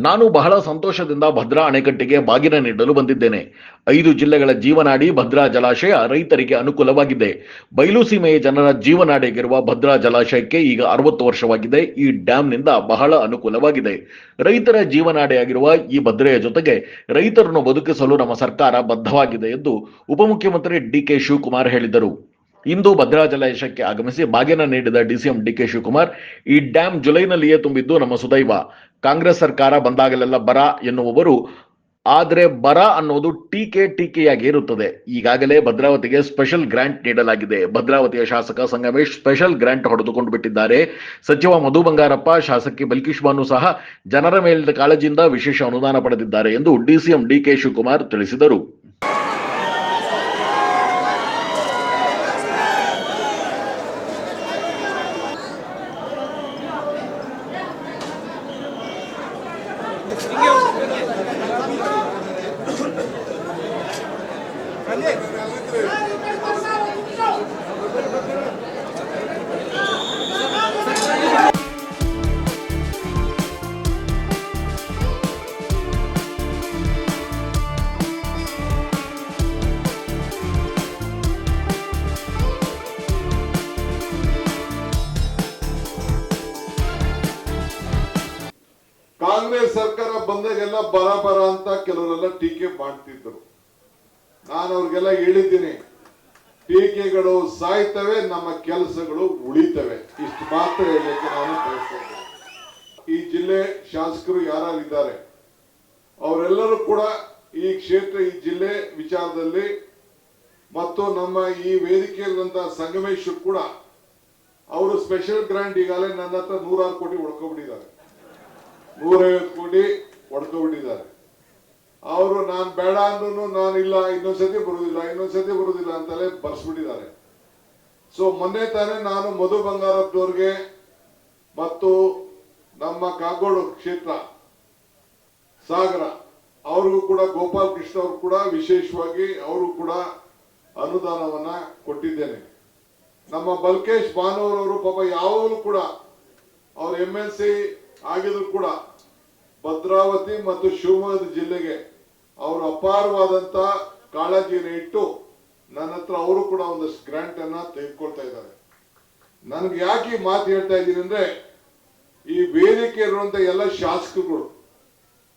ನಾನು ಬಹಳ ಸಂತೋಷದಿಂದ ಭದ್ರಾ ಅಣೆಕಟ್ಟೆಗೆ ಬಾಗಿನ ನೀಡಲು ಬಂದಿದ್ದೇನೆ. 5 ಜಿಲ್ಲೆಗಳ ಜೀವನಾಡಿ ಭದ್ರಾ ಜಲಾಶಯ ರೈತರಿಗೆ ಅನುಕೂಲವಾಗಿದೆ. ಬಯಲುಸೀಮೆಯ ಜನರ ಜೀವನಾಡಿಯಾಗಿರುವ ಭದ್ರಾ ಜಲಾಶಯಕ್ಕೆ ಈಗ 60 ವರ್ಷವಾಗಿದೆ. ಈ ಡ್ಯಾಂನಿಂದ ಬಹಳ ಅನುಕೂಲವಾಗಿದೆ. ರೈತರ ಜೀವನಾಡಿಯಾಗಿರುವ ಈ ಭದ್ರೆಯ ಜೊತೆಗೆ ರೈತರನ್ನು ಬದುಕಿಸಲು ನಮ್ಮ ಸರ್ಕಾರ ಬದ್ಧವಾಗಿದೆ ಎಂದು ಉಪಮುಖ್ಯಮಂತ್ರಿ ಡಿಕೆ ಶಿವಕುಮಾರ್ ಹೇಳಿದರು. ಇಂದು ಭದ್ರಾ ಜಲಾಶಯಕ್ಕೆ ಆಗಮಿಸಿ ಬಾಗಿನ ನೀಡಿದ ಡಿಸಿಎಂ ಡಿಕೆ ಶಿವಕುಮಾರ್, ಈ ಡ್ಯಾಂ ಜುಲೈನಲ್ಲಿಯೇ ತುಂಬಿದ್ದು ನಮ್ಮ ಸುದೈವ. ಕಾಂಗ್ರೆಸ್ ಸರ್ಕಾರ ಬಂದಾಗಲೆಲ್ಲ ಬರ ಎನ್ನುವವರು, ಆದರೆ ಬರ ಅನ್ನೋದು ಟೀಕೆಯಾಗಿ ಇರುತ್ತದೆ. ಈಗಾಗಲೇ ಭದ್ರಾವತಿಗೆ ಸ್ಪೆಷಲ್ ಗ್ರಾಂಟ್ ನೀಡಲಾಗಿದೆ. ಭದ್ರಾವತಿಯ ಶಾಸಕ ಸಂಗಮೇಶ್ ಸ್ಪೆಷಲ್ ಗ್ರಾಂಟ್ ಹೊಡೆದುಕೊಂಡು ಬಿಟ್ಟಿದ್ದಾರೆ. ಸಚಿವ ಮಧು ಬಂಗಾರಪ್ಪ, ಶಾಸಕಿ ಬಲ್ಕೀಶ್ ಬಾನು ಸಹ ಜನರ ಮೇಲಿನ ಕಾಳಜಿಯಿಂದ ವಿಶೇಷ ಅನುದಾನ ಪಡೆದಿದ್ದಾರೆ ಎಂದು ಡಿಸಿಎಂ ಡಿಕೆ ಶಿವಕುಮಾರ್ ತಿಳಿಸಿದರು. ಕಾಂಗ್ರೆಸ್ ಸರ್ಕಾರ ಬಂದಾಗೆಲ್ಲ ಬರ ಅಂತ ಕೆಲವರೆಲ್ಲ ಟೀಕೆ ಮಾಡ್ತಿದ್ರು. ನಾನು ಅವ್ರಿಗೆಲ್ಲ ಹೇಳಿದ್ದೀನಿ, ಟೀಕೆಗಳು ಸಾಯ್ತವೆ, ನಮ್ಮ ಕೆಲಸಗಳು ಉಳಿತವೆ. ಇಷ್ಟು ಮಾತ್ರ ಹೇಳಲಿಕ್ಕೆ ನಾನು ಬಯಸ್ತೇನೆ. ಈ ಜಿಲ್ಲೆ ಶಾಸಕರು ಯಾರಿದ್ದಾರೆ ಅವರೆಲ್ಲರೂ ಕೂಡ ಈ ಕ್ಷೇತ್ರ, ಈ ಜಿಲ್ಲೆ ವಿಚಾರದಲ್ಲಿ ಮತ್ತು ನಮ್ಮ ಈ ವೇದಿಕೆಯಲ್ಲಿರುವಂತಹ ಸಂಗಮೇಶ್ ಕೂಡ ಅವರು ಸ್ಪೆಷಲ್ ಗ್ರಾಂಟ್ ಈಗಾಗಲೇ ನನ್ನ ಹತ್ರ 106 ಕೋಟಿ ಹೊಡ್ಕೊಂಡ್ಬಿಟ್ಟಿದ್ದಾರೆ, 150 ಕೋಟಿ ಹೊಡ್ಕೊಂಡ್ಬಿಟ್ಟಿದ್ದಾರೆ. ಅವರು ನಾನು ಬೇಡ ಅಂದ್ರೂ ನಾನು ಇಲ್ಲ, ಇನ್ನೊಂದ್ಸತಿ ಬರುವುದಿಲ್ಲ ಅಂತಲೇ ಬರ್ಸ್ಬಿಟ್ಟಿದ್ದಾರೆ. ಸೊ ಮೊನ್ನೆ ತಾನೇ ನಾನು ಮಧು ಬಂಗಾರಪ್ಪನವ್ರಿಗೆ ಮತ್ತು ನಮ್ಮ ಕಾಗೋಡು ಕ್ಷೇತ್ರ ಸಾಗರ ಅವ್ರಿಗೂ ಕೂಡ ಗೋಪಾಲ್ ಕೃಷ್ಣ ಅವರು ಕೂಡ ವಿಶೇಷವಾಗಿ ಅವರು ಕೂಡ ಅನುದಾನವನ್ನ ಕೊಟ್ಟಿದ್ದೇನೆ. ನಮ್ಮ ಬಲ್ಕೇಶ್ ಬಾನೂರವರು ಪಾಪ ಯಾವಾಗಲೂ ಕೂಡ ಅವ್ರ MLC ಆಗಿದ್ರು ಕೂಡ ಭದ್ರಾವತಿ ಮತ್ತು ಶಿವಮೊಗ್ಗದ ಜಿಲ್ಲೆಗೆ ಅವರು ಅಪಾರವಾದಂತ ಕಾಳಜಿಯನ್ನು ಇಟ್ಟು ನನ್ನ ಹತ್ರ ಅವರು ಕೂಡ ಒಂದಷ್ಟು ಗ್ರಾಂಟ್ ಅನ್ನ ತೆಗೆದುಕೊಳ್ತಾ ಇದ್ದಾರೆ. ನನ್ಗೆ ಯಾಕೆ ಈ ಮಾತು ಹೇಳ್ತಾ ಇದ್ದೀನಿ ಅಂದ್ರೆ, ಈ ವೇದಿಕೆ ಇರುವಂತ ಎಲ್ಲ ಶಾಸಕರುಗಳು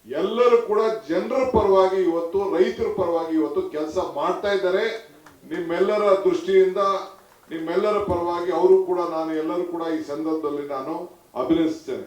ಎಲ್ಲರೂ ಕೂಡ ಜನರ ಪರವಾಗಿ ಇವತ್ತು, ರೈತರ ಪರವಾಗಿ ಇವತ್ತು ಕೆಲಸ ಮಾಡ್ತಾ ಇದ್ದಾರೆ. ನಿಮ್ಮೆಲ್ಲರ ದೃಷ್ಟಿಯಿಂದ, ನಿಮ್ಮೆಲ್ಲರ ಪರವಾಗಿ ಅವರು ಕೂಡ, ನಾನು ಎಲ್ಲರೂ ಕೂಡ ಈ ಸಂದರ್ಭದಲ್ಲಿ ನಾನು ಅಭಿನಂದಿಸ್ತೇನೆ.